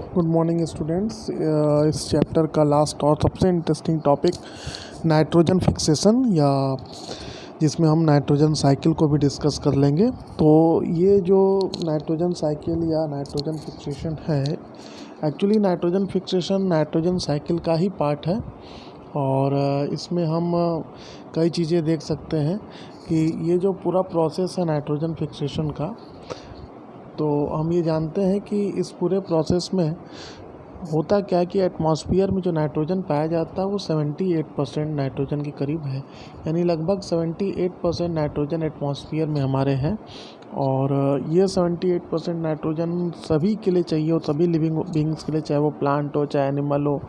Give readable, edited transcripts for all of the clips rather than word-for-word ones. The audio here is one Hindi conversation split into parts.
Good morning students. इस चैप्टर का लास्ट और सबसे इंटरेस्टिंग टॉपिक नाइट्रोजन फिक्सेशन या जिसमें हम नाइट्रोजन साइकिल को भी डिस्कस कर लेंगे। तो ये जो नाइट्रोजन साइकिल या नाइट्रोजन फिक्सेशन है, actually nitrogen fixation nitrogen cycle का ही पार्ट है। और इसमें हम कई चीज़ें देख सकते हैं कि ये जो पूरा प्रोसेस है नाइट्रोजन फिक्सेशन का, तो हम ये जानते हैं कि इस पूरे प्रोसेस में होता क्या है कि एटमॉस्फेयर में जो नाइट्रोजन पाया जाता है वो 78% नाइट्रोजन के करीब है, यानी लगभग 78% नाइट्रोजन एटमॉस्फेयर में हमारे हैं। और ये 78% नाइट्रोजन सभी के लिए चाहिए हो, सभी लिविंग बींग्स के लिए, चाहे वो प्लांट हो, चाहे एनिमल हो,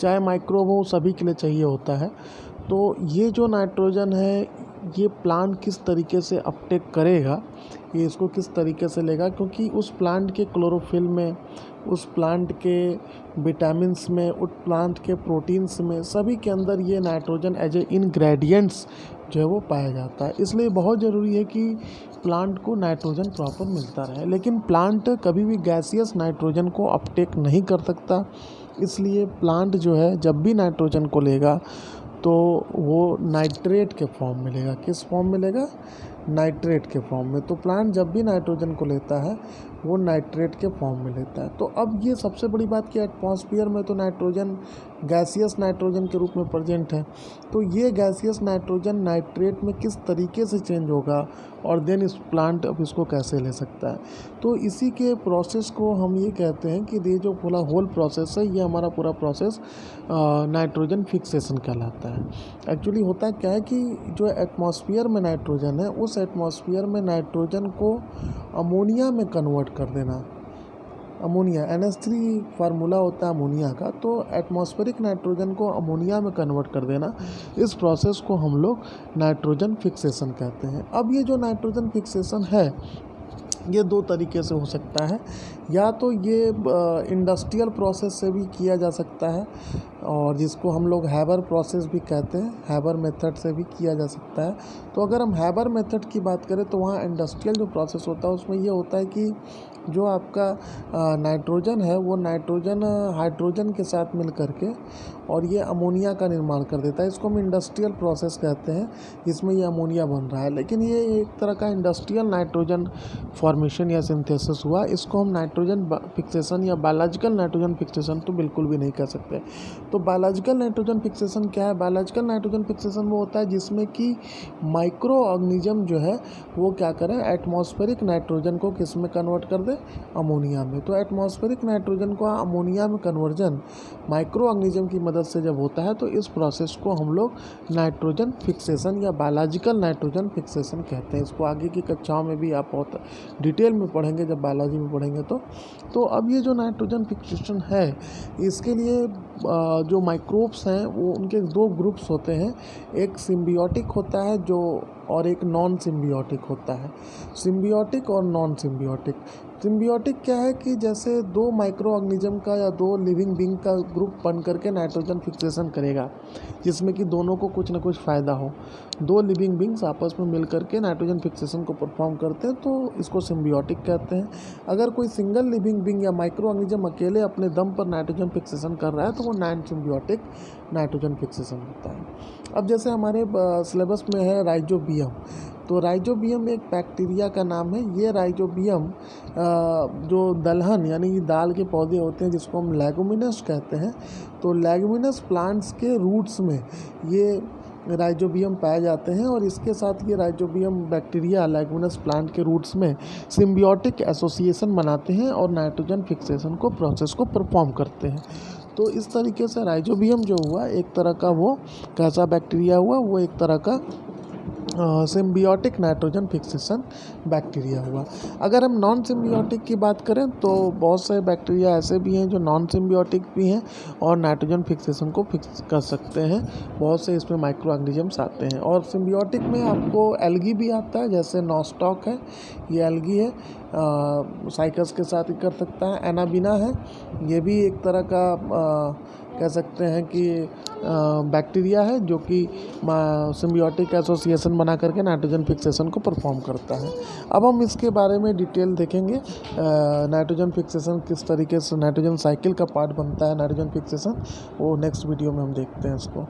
चाहे माइक्रोब हो, सभी के लिए चाहिए होता है। तो ये जो नाइट्रोजन है, ये प्लांट किस तरीके से अपटेक करेगा, ये इसको किस तरीके से लेगा, क्योंकि उस प्लांट के क्लोरोफिल में, उस प्लांट के विटामिन्स में, उस प्लांट के प्रोटीन्स में, सभी के अंदर ये नाइट्रोजन एज ए इनग्रेडिएंट्स जो है वो पाया जाता है। इसलिए बहुत ज़रूरी है कि प्लांट को नाइट्रोजन प्रॉपर मिलता रहे। लेकिन प्लांट कभी भी गैसियस नाइट्रोजन को अपटेक नहीं कर सकता, इसलिए प्लांट जो है जब भी नाइट्रोजन को लेगा तो वो नाइट्रेट के फॉर्म में लेगा। किस फॉर्म में लेगा? नाइट्रेट के फॉर्म में। तो प्लांट जब भी नाइट्रोजन को लेता है वो नाइट्रेट के फॉर्म में लेता है। तो अब ये सबसे बड़ी बात कि एटमॉस्फेयर में तो नाइट्रोजन गैसियस नाइट्रोजन के रूप में प्रेजेंट है, तो ये गैसियस नाइट्रोजन नाइट्रेट में किस तरीके से चेंज होगा और देन इस प्लांट अब इसको कैसे ले सकता है। तो इसी के प्रोसेस को हम ये कहते हैं कि ये जो पूरा होल प्रोसेस है, ये हमारा पूरा प्रोसेस नाइट्रोजन फिक्सेशन कहलाता है। एक्चुअली होता क्या है कि जो एटमॉस्फेयर में नाइट्रोजन है, उस एटमॉस्फेयर में नाइट्रोजन को अमोनिया में कन्वर्ट कर देना। अमोनिया NH3 फार्मूला होता है अमोनिया का, तो एटमॉस्फेरिक नाइट्रोजन को अमोनिया में कन्वर्ट कर देना, इस प्रोसेस को हम लोग नाइट्रोजन फिक्सेशन कहते हैं। अब ये जो नाइट्रोजन फिक्सेशन है, ये दो तरीके से हो सकता है। या तो ये इंडस्ट्रियल प्रोसेस से भी किया जा सकता है, और जिसको हम लोग हैबर प्रोसेस भी कहते हैं, हैबर मेथड से भी किया जा सकता है। तो अगर हम हैबर मेथड की बात करें तो वहाँ इंडस्ट्रियल जो प्रोसेस होता है उसमें ये होता है कि जो आपका नाइट्रोजन है वो नाइट्रोजन हाइड्रोजन के साथ मिल करके और ये अमोनिया का निर्माण कर देता है। इसको हम इंडस्ट्रियल प्रोसेस कहते हैं, जिसमें ये अमोनिया बन रहा है। लेकिन ये एक तरह का इंडस्ट्रियल नाइट्रोजन फॉर्मेशन या सिंथेसिस हुआ। इसको हम नाइट्रोजन फिक्सेशन या बायोलॉजिकल नाइट्रोजन फिक्सेशन तो बिल्कुल भी नहीं कह सकते। तो बायोलॉजिकल नाइट्रोजन फिक्सेशन क्या है? बायोलॉजिकल नाइट्रोजन फिक्सेशन वो होता है जिसमें कि माइक्रो ऑर्गेनिज्म जो है वो क्या करें, एटमॉस्फेरिक नाइट्रोजन को किस में कन्वर्ट कर दे? अमोनिया में। तो एटमॉस्फेरिक नाइट्रोजन को अमोनिया में कन्वर्जन माइक्रो ऑर्गेनिज्म की मदद से जब होता है तो इस प्रोसेस को हम लोग नाइट्रोजन फिक्सेशन या बायोलॉजिकल नाइट्रोजन फिक्सेशन कहते हैं। इसको आगे की कक्षाओं में भी आप बहुत डिटेल में पढ़ेंगे, जब बायोलॉजी में पढ़ेंगे तो अब ये जो नाइट्रोजन फिक्सेशन है, इसके लिए जो माइक्रोब्स हैं वो उनके दो ग्रुप्स होते हैं। एक सिम्बियोटिक होता है जो, और एक नॉन सिम्बियोटिक होता है। सिम्बियोटिक और नॉन सिम्बियोटिक। सिम्बियोटिक क्या है कि जैसे दो माइक्रो ऑर्गेनिज्म का या दो लिविंग बींग का ग्रुप बन करके नाइट्रोजन फिक्सेशन करेगा, जिसमें कि दोनों को कुछ ना कुछ फ़ायदा हो। दो लिविंग बींग्स आपस में मिल करके नाइट्रोजन फिक्सेशन को परफॉर्म करते हैं, तो इसको सिम्बियोटिक कहते हैं। अगर कोई सिंगल लिविंग बींग या माइक्रो ऑर्गेनिज्म अकेले अपने दम पर नाइट्रोजन फिक्सेशन कर रहा है तो वो नॉन सिम्बियोटिक नाइट्रोजन फिक्सेशन होता है। अब जैसे हमारे सिलेबस में है राइजोबियम, तो राइजोबियम एक बैक्टीरिया का नाम है। ये राइजोबियम जो दलहन यानी दाल के पौधे होते हैं जिसको हम लेगुमिनस कहते हैं, तो लेगुमिनस प्लांट्स के रूट्स में ये राइजोबियम पाए जाते हैं। और इसके साथ ये राइजोबियम बैक्टीरिया लेगुमिनस प्लांट के रूट्स में सिम्बियोटिक एसोसिएशन बनाते हैं और नाइट्रोजन फिक्सेशन को प्रोसेस को परफॉर्म करते हैं। तो इस तरीके से राइजोबियम जो हुआ एक तरह का, वो कैसा बैक्टीरिया हुआ, वो एक तरह का सिम्बियोटिक नाइट्रोजन फिक्सेशन बैक्टीरिया हुआ। अगर हम नॉन सिम्बियोटिक की बात करें तो बहुत सारे बैक्टीरिया ऐसे भी हैं जो नॉन सिम्बियोटिक भी हैं और नाइट्रोजन फिक्सेशन को फिक्स कर सकते हैं। बहुत से इसमें माइक्रो ऑर्गेनिजम्स आते हैं। और सिम्बियोटिक में आपको एल्गी भी आता है, जैसे नॉस्टॉक है, ये एल्गी है। साइकस के साथ ही कर सकता है। एनाबिना है, ये भी एक तरह का कह सकते हैं कि बैक्टीरिया है जो कि सिम्बियोटिक एसोसिएशन बना करके नाइट्रोजन फिक्सेशन को परफॉर्म करता है। अब हम इसके बारे में डिटेल देखेंगे, नाइट्रोजन फिक्सेशन किस तरीके से नाइट्रोजन साइकिल का पार्ट बनता है नाइट्रोजन फिक्सेशन, वो नेक्स्ट वीडियो में हम देखते हैं इसको।